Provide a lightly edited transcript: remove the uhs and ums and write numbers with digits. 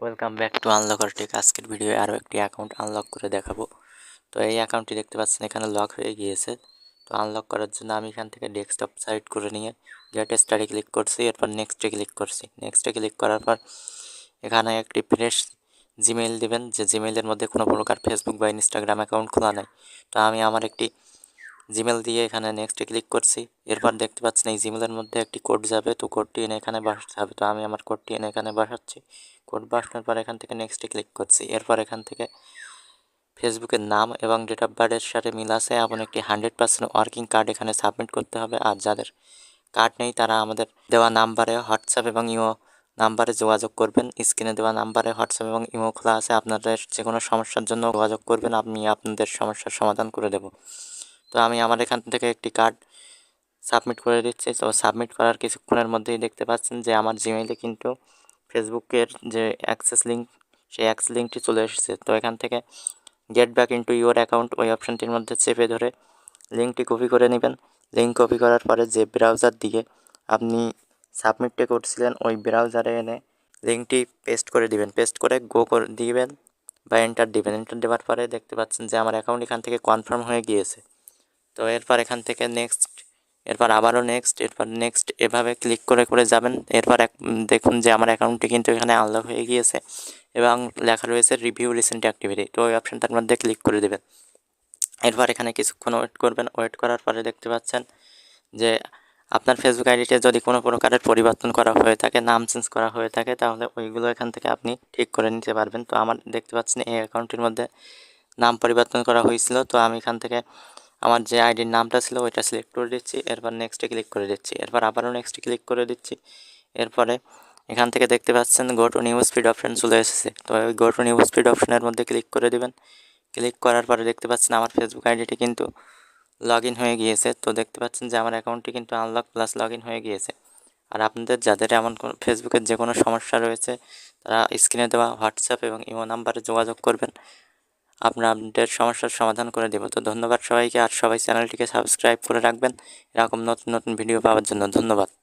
Welcome back to unlocker take. আজকের ভিডিওয়ে আরও একটি অ্যাকাউন্ট আনলক করে দেখাবো। তো এই অ্যাকাউন্টটি দেখতে পাচ্ছেন এখানে লক হয়ে গিয়েছে। তো আনলক করার জন্য আমি এখান থেকে ডেস্কটপ সাইড করে নিয়ে গেট স্টার্টে ক্লিক করছি, এরপর নেক্সটে ক্লিক করছি। নেক্সটে ক্লিক করার পর এখানে একটি ফ্রেশ জিমেইল দেবেন, যে জিমেইলের মধ্যে কোনো প্রকার ফেসবুক বা ইনস্টাগ্রাম অ্যাকাউন্ট খোলা নেই। তো আমি আমার একটি জিমেল দিয়ে এখানে নেক্সটে ক্লিক করছি। এরপর দেখতে পাচ্ছেন এই জিমেলের মধ্যে একটি কোড যাবে, তো কোডটি এনে এখানে বসাতে হবে। তো আমি আমার কোডটি এনে এখানে বসাচ্ছি। কোড বসানোর পর এখান থেকে নেক্সটে ক্লিক করছি। এরপর এখান থেকে ফেসবুকের নাম এবং ডেট অফ বার্থের সাথে মিল আছে এমন একটি 100% ওয়ার্কিং কার্ড এখানে সাবমিট করতে হবে। আর যাদের কার্ড নেই তারা আমাদের দেওয়া নাম্বারে হোয়াটসঅ্যাপ এবং ইমো নাম্বারে যোগাযোগ করবেন। স্ক্রিনে দেওয়া নাম্বারে হোয়াটসঅ্যাপ এবং ইমো খোলা আছে, আপনাদের যে কোনো সমস্যার জন্য যোগাযোগ করবেন, আমি আপনাদের সমস্যার সমাধান করে দেব। তো আমি আমার এখান থেকে একটি কার্ড সাবমিট করে দিচ্ছি। তো সাবমিট করার কিছুক্ষণের মধ্যেই দেখতে পাচ্ছেন যে আমার জিমেইলে কিন্তু ফেসবুকের যে অ্যাক্সেস লিঙ্ক, সেই অ্যাক্সেস লিঙ্কটি চলে এসেছে। তো এখান থেকে get back into your account ওই অপশানটির মধ্যে চেপে ধরে লিঙ্কটি কপি করে নেবেন। লিঙ্ক কপি করার পরে যে ব্রাউজার দিয়ে আপনি সাবমিটটা করছিলেন ওই ব্রাউজারে এনে লিঙ্কটি পেস্ট করে দিবেন। পেস্ট করে গো করে দিবেন বা এন্টার দিবেন। এন্টার দেওয়ার পরে দেখতে পাচ্ছেন যে আমার অ্যাকাউন্ট এখান থেকে কনফার্ম হয়ে গিয়েছে। তো এরপর এখান থেকে নেক্সট, এরপর আবারও নেক্সট, এরপর নেক্সট, এভাবে ক্লিক করে করে যাবেন। এরপর দেখুন যে আমার অ্যাকাউন্টটি কিন্তু এখানে আনলক হয়ে গিয়েছে এবং লেখা রয়েছে রিভিউ রিসেন্ট অ্যাক্টিভিটি। তো ওই অপশানটার মধ্যে ক্লিক করে দেবেন। এরপর এখানে কিছুক্ষণ ওয়েট করবেন। ওয়েট করার পরে দেখতে পাচ্ছেন যে আপনার ফেসবুক আইডিতে যদি কোনো প্রকারের পরিবর্তন করা হয়ে থাকে, নাম চেঞ্জ করা হয়ে থাকে, তাহলে ওইগুলো এখান থেকে আপনি ঠিক করে নিতে পারবেন। তো আমার দেখতে পাচ্ছেন এই অ্যাকাউন্টের মধ্যে নাম পরিবর্তন করা হয়েছিল। তো আমি এখান থেকে আমার যে আইডির নামটা ছিল ওইটা সিলেক্ট করে দিচ্ছি। এরপর নেক্সটে ক্লিক করে দিচ্ছি। এরপর আবারও নেক্সটে ক্লিক করে দিচ্ছি। এরপরে এখান থেকে দেখতে পাচ্ছেন go to news feed option চলে এসেছে। তো ওই গো টু নিউজ ফিড অপশানের মধ্যে ক্লিক করে দেবেন। ক্লিক করার পরে দেখতে পাচ্ছেন আমার ফেসবুক আইডিটি কিন্তু লগ ইন হয়ে গিয়েছে। তো দেখতে পাচ্ছেন যে আমার অ্যাকাউন্টটি কিন্তু আনলক প্লাস লগ ইন হয়ে গিয়েছে। আর আপনাদের যাদের এমন কোনো ফেসবুকের যে কোনো সমস্যা রয়েছে তারা স্ক্রিনে দেওয়া হোয়াটসঅ্যাপ এবং ইমো নাম্বারে যোগাযোগ করবেন, আপনাদের সমস্যার সমাধান করে দেব। তো ধন্যবাদ সবাইকে, আর সবাই চ্যানেলটিকে সাবস্ক্রাইব করে রাখবেন এরকম নতুন নতুন ভিডিও পাওয়ার জন্য। ধন্যবাদ।